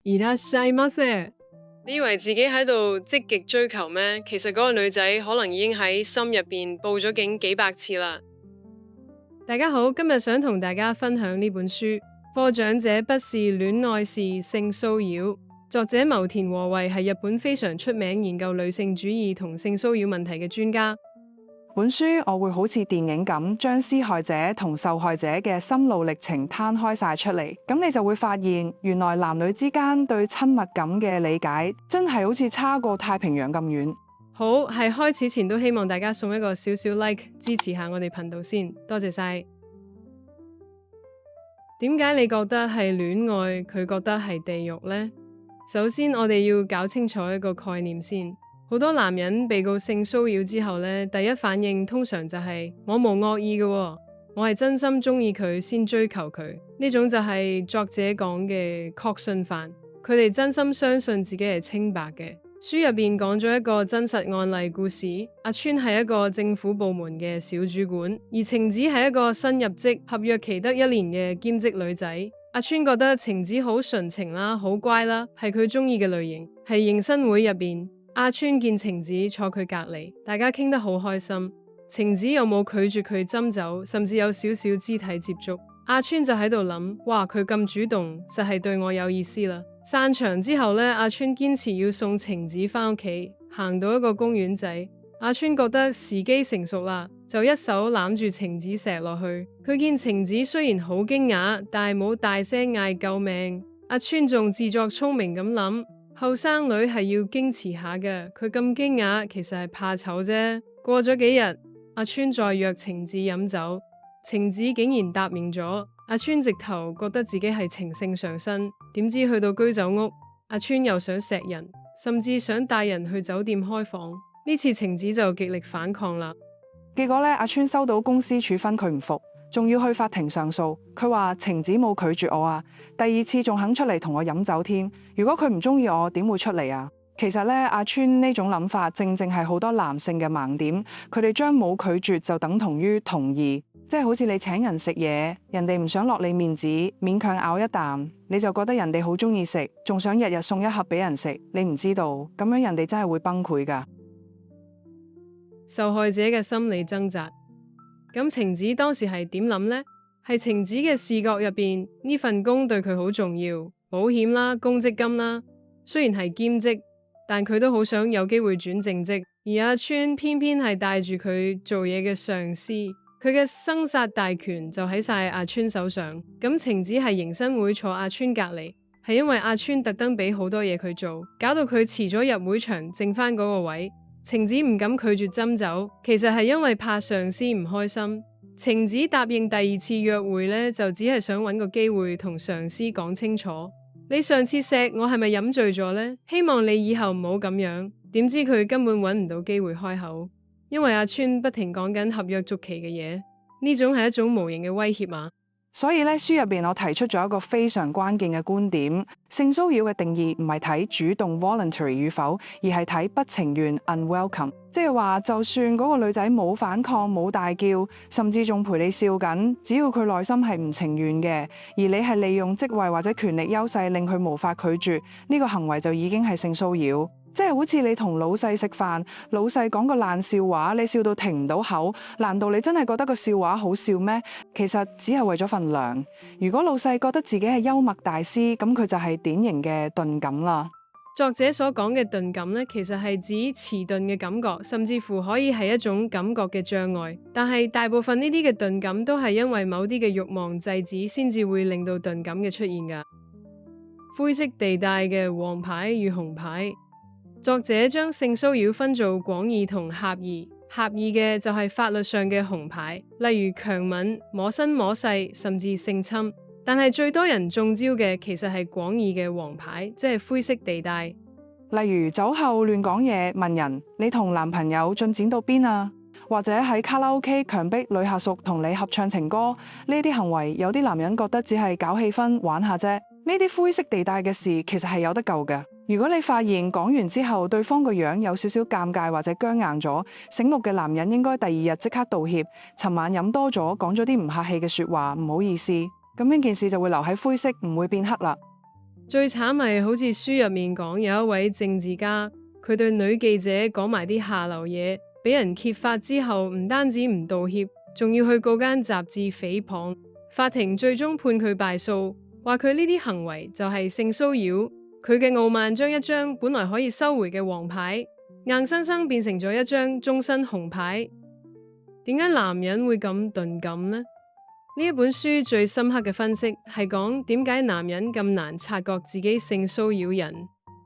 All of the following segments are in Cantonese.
いらっしゃいませ。你以為自己喺度積極追求咩？其實嗰個女仔可能已經喺心入邊報咗警幾百次啦。大家好，今日想同大家分享呢本書《課長這不是戀愛是性騷擾》，作者牟田和惠係日本非常出名研究女性主義同性騷擾問題嘅專家。本書我會好似電影咁，將施害者同受害者嘅心路歷程攤開晒出嚟，咁你就會發現，原來男女之間對親密感嘅理解真係好似差過太平洋咁遠。好，係開始前都希望大家送一個少少 like 支持下我哋頻道先，多謝晒。點解你覺得係戀愛，佢覺得係地獄呢？首先我哋要搞清楚一個概念先。好多男人被告性騷擾之後呢，第一反應通常就係我無惡意嘅，我係真心中意佢先追求佢。呢種就係作者講嘅確信犯，佢哋真心相信自己係清白嘅。書入邊講咗一個真實案例故事，阿川係一個政府部門嘅小主管，而晴子係一個新入職、合約期得1年嘅兼職女仔。阿川覺得晴子好純情啦，好乖啦，係佢中意嘅類型。係迎新會入邊，阿川見晴子坐佢隔籬，大家傾得好開心。晴子又冇拒絕佢斟酒，甚至有少少肢體接觸。阿川就喺度諗，哇，佢咁主動，實係對我有意思啦。散場之後呢，阿川堅持要送晴子返屋企，行到一個公園仔，阿川覺得時機成熟啦，就一手攬住晴子錫落去。佢見晴子雖然好驚訝，但係冇大聲嗌救命。阿川仲自作聰明咁諗，後生女係要矜持下嘅，佢咁驚訝其實係怕醜啫。過咗幾日，阿川再約晴子飲酒，晴子竟然答應咗。阿川直頭覺得自己係情聖上身，點知去到居酒屋，阿川又想錫人，甚至想帶人去酒店開房。呢次晴子就極力反抗啦。結果呢，阿川收到公司處分，佢唔服，仲要去法庭上訴。佢話晴子冇拒絕我啊，第2次仲肯出嚟同我飲酒添。如果佢唔中意我，點會出嚟啊？其實呢，阿川呢種諗法正正係好多男性嘅盲點，佢哋將冇拒絕就等同於同意。即係好似你請人食嘢，人哋唔想落你面子，勉強咬一啖，你就覺得人哋好中意食，仲想日日送一盒俾人食。你唔知道，咁樣人哋真係會崩潰噶。受害者嘅心理掙扎，咁晴子當時係點諗呢？係晴子嘅視覺入邊，呢份工對佢好重要，保險啦、公積金啦，雖然係兼職，但佢都好想有機會轉正職。而阿川偏偏係帶住佢做嘢嘅上司。佢嘅生殺大權就喺晒阿川手上，咁晴子係迎新會坐阿川隔籬，係因為阿川特登俾好多嘢佢做，搞到佢遲咗入會場，剩翻嗰個位。晴子唔敢拒絕斟酒，其實係因為怕上司唔開心。晴子答應第2次約會呢，就只係想揾個機會同上司講清楚，你上次錫我係咪飲醉咗呢？希望你以後唔好咁樣。點知佢根本揾唔到機會開口。因為阿川不停講緊合約續期嘅嘢，呢種係一種無形嘅威脅啊。所以呢，書入邊我提出咗一個非常關鍵嘅觀點，性騷擾嘅定義唔係睇主動 voluntary 與否，而係睇不情願 unwelcome。即係話，就算嗰個女仔冇反抗、冇大叫，甚至仲陪你笑緊，只要佢內心係唔情願嘅，而你係利用職位或者權力優勢令佢無法拒絕，呢個行為就已經係性騷擾。即係好似你同老細食飯，老細講個爛笑話，你笑到停唔到口，難道你真係覺得個笑話好笑咩？其實只係為咗份糧。如果老細覺得自己係幽默大師，咁佢就係典型嘅鈍感啦。作者所講嘅鈍感呢，其實係指遲鈍嘅感覺，甚至乎可以係一種感覺嘅障礙。但係大部分呢啲嘅鈍感都係因為某啲嘅慾望制止，先至會令到鈍感嘅出現㗎。灰色地帶嘅黃牌與紅牌。作者將性騷擾分做廣義同狹義，狹義嘅就係法律上嘅紅牌，例如強吻、摸身摸勢，甚至性侵。但係最多人中招嘅其實係廣義嘅黃牌，即係灰色地帶。例如酒後亂講嘢，問人你同男朋友進展到邊啊？或者喺卡拉 OK 強迫女下屬同你合唱情歌，呢啲行為有啲男人覺得只係搞氣氛玩下啫。呢啲灰色地帶嘅事其實係有得救嘅。如果你發現講完之後對方個樣有少少尷尬或者僵硬咗，醒目嘅男人應該第2日即刻道歉，尋晚飲多咗講咗啲唔客氣嘅說話，唔好意思，咁呢件事就會留喺灰色，唔會變黑啦。最慘咪好似書入面講有一位政治家，佢對女記者講埋啲下流嘢，俾人揭發之後唔單止唔道歉，仲要去告間雜誌誹謗。法庭最終判佢敗訴，話佢呢啲行為就係性騷擾。佢嘅傲慢將一張本來可以收回嘅黃牌，硬生生變成咗一張終身紅牌。點解男人會咁鈍感呢？呢一本書最深刻嘅分析係講點解男人咁難察覺自己性騷擾人。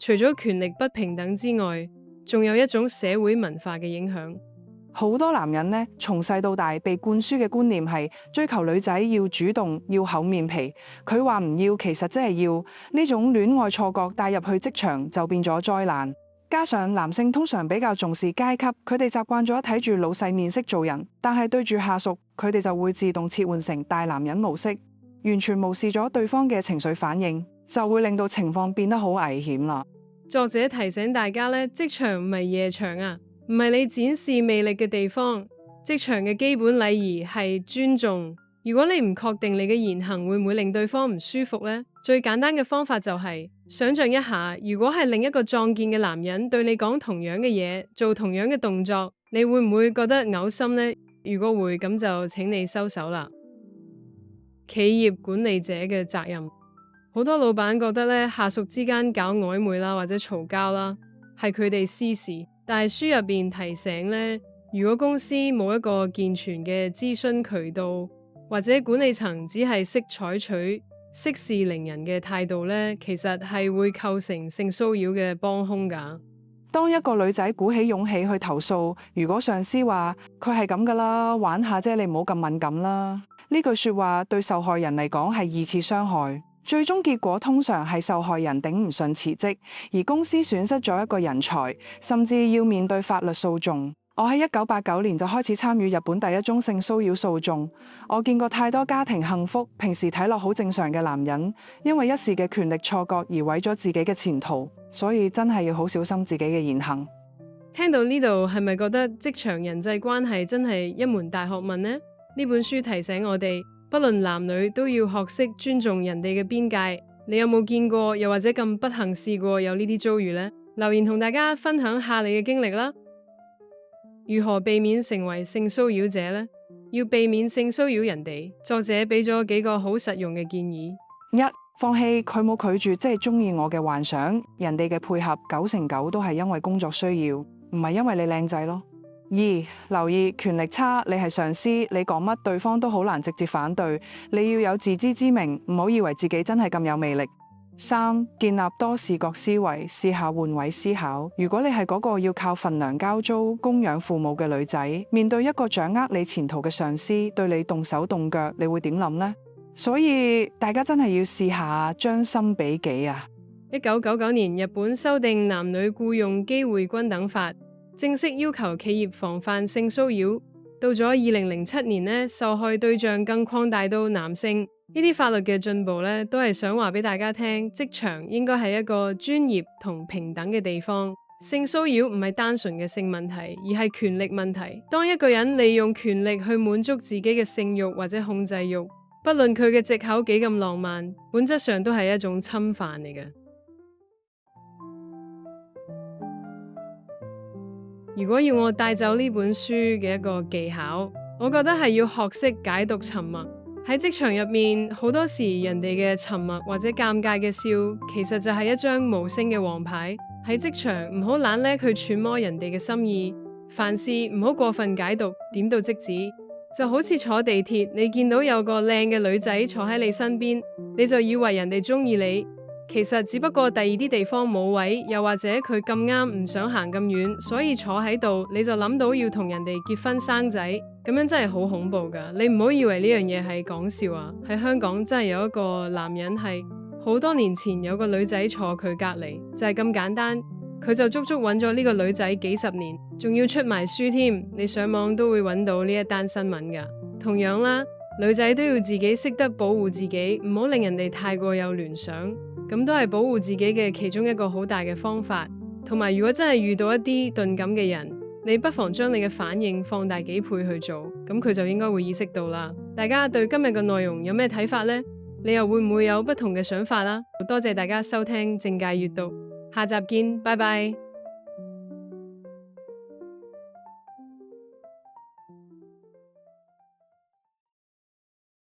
除咗權力不平等之外，仲有一種社會文化嘅影響。好多男人呢，從細到大被灌輸嘅觀念係追求女仔要主動，要厚面皮。佢話唔要，其實真係要。呢種戀愛錯覺帶入去職場就變咗災難。加上男性通常比較重視階級，佢哋習慣咗睇住老細面色做人，但係對住下屬，佢哋就會自動切換成大男人模式，完全無視咗對方嘅情緒反應，就會令到情況變得好危險啦。作者提醒大家呢，職場唔係夜場啊，唔係你展示魅力嘅地方。職場嘅基本禮儀係尊重。如果你唔確定你嘅言行會唔會令對方唔舒服呢，最簡單嘅方法就係想象一下，如果係另一個壯健嘅男人對你講同樣嘅嘢，做同樣嘅動作，你會唔會覺得嘔心呢？如果會，咁就請你收手啦。企業管理者嘅責任，好多老闆覺得咧，下屬之間搞曖昧啦，或者嘈交啦，係佢哋私事。但係書入邊提醒咧，如果公司冇一個健全嘅諮詢渠道，或者管理層只係識採取息事寧人嘅態度咧，其實係會構成性騷擾嘅幫兇㗎。當一個女仔鼓起勇氣去投訴，如果上司話佢係咁噶啦，玩下啫，你唔好咁敏感啦，呢句說話對受害人嚟講係二次傷害，最終結果通常係受害人頂唔順辭職，而公司損失咗一個人才，甚至要面對法律訴訟。我喺1989年就開始參與日本第一宗性騷擾訴訟，我見過太多家庭幸福，平時睇落好正常嘅男人，因為一時嘅權力錯覺而毀咗自己嘅前途，所以真係要好小心自己嘅言行。聽到呢度係咪覺得職場人際關係真係一門大學問呢？呢本書提醒我哋，不論男女都要學識尊重人哋嘅邊界。你有冇見過，又或者咁不幸試過有呢啲遭遇呢？留言同大家分享下你嘅經歷啦。如何避免成為性騷擾者呢？要避免性騷擾人哋，作者俾咗幾個好實用嘅建議。一、放棄佢冇拒絕即係中意我嘅幻想，人哋嘅配合9成9都係因為工作需要，唔係因為你靚仔咯。二、留意權力差，你係上司，你講乜對方都好難直接反對，你要有自知之明，唔好以為自己真係咁有魅力。三、建立多視覺思維，試下換位思考。如果你係嗰個要靠份糧交租、供養父母嘅女仔，面對一個掌握你前途嘅上司，對你動手動腳，你會點諗呢？所以大家真係要試下將心比己啊！1999年，日本修訂男女僱傭機會均等法，正式要求企業防範性騷擾。到咗2007年呢，受害對象更擴大到男性。呢啲法律嘅進步呢，都係想話俾大家聽，職場應該係一個專業同平等嘅地方。性騷擾唔係單純嘅性問題，而係權力問題。當一個人利用權力去滿足自己嘅性慾或者控制慾，不論佢嘅藉口幾咁浪漫，本質上都係一種侵犯嚟嘅。如果要我帶走呢本書嘅一個技巧，我覺得係要學識解讀沉默。喺職場入面，好多時人哋嘅沉默或者尷尬嘅笑，其實就係一張無聲嘅黃牌。喺職場唔好懶叻去揣摩人哋嘅心意，凡事唔好過分解讀，點到即止。就好似坐地鐵，你見到有個靚嘅女仔坐喺你身邊，你就以為人哋中意你，其實只不過第二啲地方冇位，又或者佢咁啱唔想行咁遠，所以坐喺度，你就諗到要同人哋結婚生仔。咁樣真係好恐怖㗎！你唔好以為呢樣嘢係講笑啊！喺香港真係有一個男人係好多年前有個女仔坐佢隔離，就係咁簡單，佢就足足揾咗呢個女仔幾十年，仲要出埋書添。你上網都會揾到呢一單新聞㗎。同樣啦，女仔都要自己識得保護自己，唔好令人哋太過有聯想，咁都係保護自己嘅其中一個好大嘅方法。同埋，如果真係遇到一啲鈍感嘅人，你不妨將你嘅反應放大幾倍去做，咁佢就應該會意識到啦。大家對今日嘅內容有咩睇法呢？你又會唔會有不同嘅想法啦？多謝大家收聽正解閱讀，下集見，拜拜。